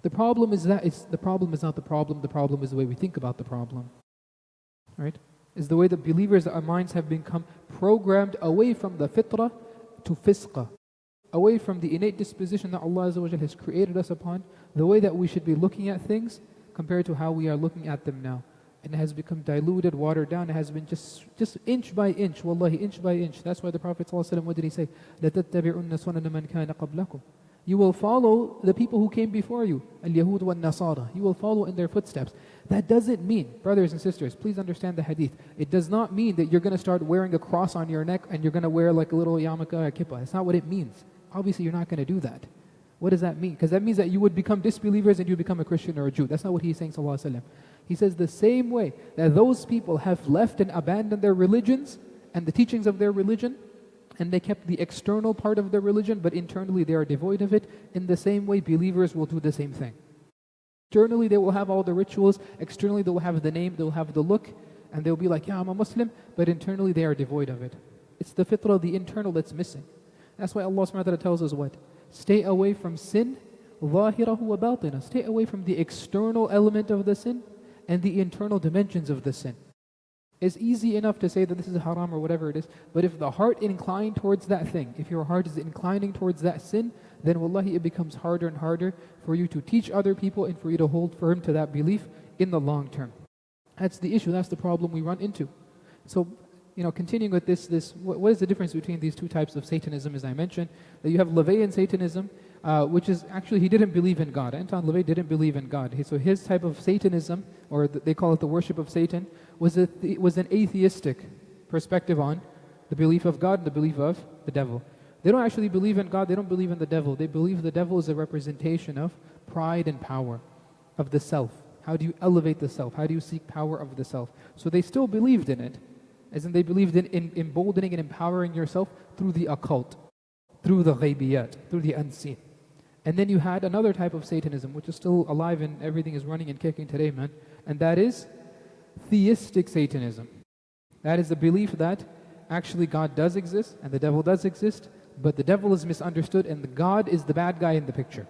The problem is the problem is not the problem is the way we think about the problem. Right? Is the way that believers, our minds have become programmed away from the fitrah to fisqah, away from the innate disposition that Allah Azza wa Jal has created us upon, the way that we should be looking at things compared to how we are looking at them now. And it has become diluted, watered down. It has been just inch by inch, wallahi, inch by inch. That's why the Prophet ﷺ, what did he say? لَتَتَّبِعُنَّ سُنَنَ مَنْ كَانَ قَبْلَكُمْ. You will follow the people who came before you, al-Yahud wal-Nasara. You will follow in their footsteps. That doesn't mean, brothers and sisters, please understand the hadith. It does not mean that you're going to start wearing a cross on your neck and you're going to wear like a little yarmulke or kippah. That's not what it means. Obviously, you're not going to do that. What does that mean? Because that means that you would become disbelievers and you become a Christian or a Jew. That's not what he's saying, sallallahu alaihi wasallam. He says the same way that those people have left and abandoned their religions and the teachings of their religion, and they kept the external part of their religion, but internally they are devoid of it, in the same way believers will do the same thing. Externally they will have all the rituals, externally they will have the name, they will have the look, and they'll be like, yeah, I'm a Muslim, but internally they are devoid of it. It's the fitrah, the internal, that's missing. That's why Allah subhanahu wa ta'ala tells us what? Stay away from sin, ظاهره وباطنه. Stay away from the external element of the sin and the internal dimensions of the sin. It's easy enough to say that this is haram or whatever it is, but if the heart inclined towards that thing, if your heart is inclining towards that sin, then wallahi it becomes harder and harder for you to teach other people and for you to hold firm to that belief in the long term. That's the issue, that's the problem we run into. So, continuing with this, what is the difference between these two types of Satanism, as I mentioned? That you have LaVeyan Satanism, which is actually, he didn't believe in God. Anton LaVey didn't believe in God. So his type of Satanism, or they call it the worship of Satan, was an atheistic perspective on the belief of God and the belief of the devil. They don't actually believe in God, they don't believe in the devil. They believe the devil is a representation of pride and power, of the self. How do you elevate the self? How do you seek power of the self? So they still believed in it, as in they believed in emboldening and empowering yourself through the occult, through the ghaibiyat, through the unseen. And then you had another type of Satanism, which is still alive and everything is running and kicking today, man. And that is theistic Satanism. That is the belief that actually God does exist and the devil does exist, but the devil is misunderstood and the God is the bad guy in the picture.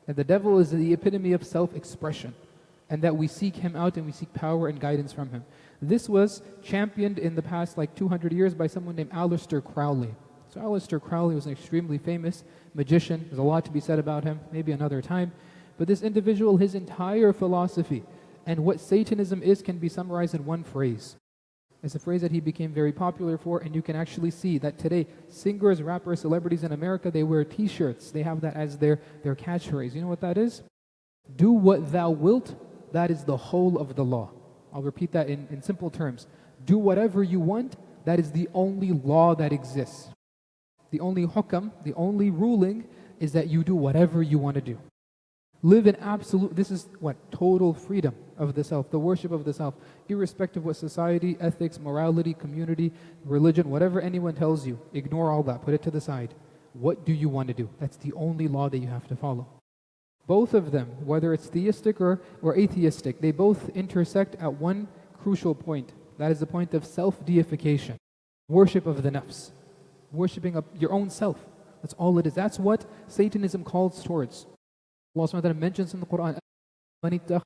And the devil is the epitome of self-expression, and that we seek him out and we seek power and guidance from him. This was championed in the past 200 years by someone named Aleister Crowley. So Aleister Crowley was an extremely famous magician. There's a lot to be said about him, maybe another time. But this individual, his entire philosophy and what Satanism is can be summarized in one phrase. It's a phrase that he became very popular for, and you can actually see that today singers, rappers, celebrities in America, they wear t-shirts. They have that as their catchphrase. You know what that is? Do what thou wilt, that is the whole of the law. I'll repeat that in simple terms. Do whatever you want, that is the only law that exists. The only hukam, the only ruling is that you do whatever you want to do. Live in absolute, this is what? Total freedom of the self, the worship of the self, irrespective of what society, ethics, morality, community, religion, whatever anyone tells you, ignore all that, put it to the side. What do you want to do? That's the only law that you have to follow. Both of them, whether it's theistic or atheistic, they both intersect at one crucial point. That is the point of self-deification, worship of the nafs, worshipping of your own self. That's all it is. That's what Satanism calls towards. Allah subhanahu wa ta'ala mentions in the Quran, مَنِ اتَّخَذَ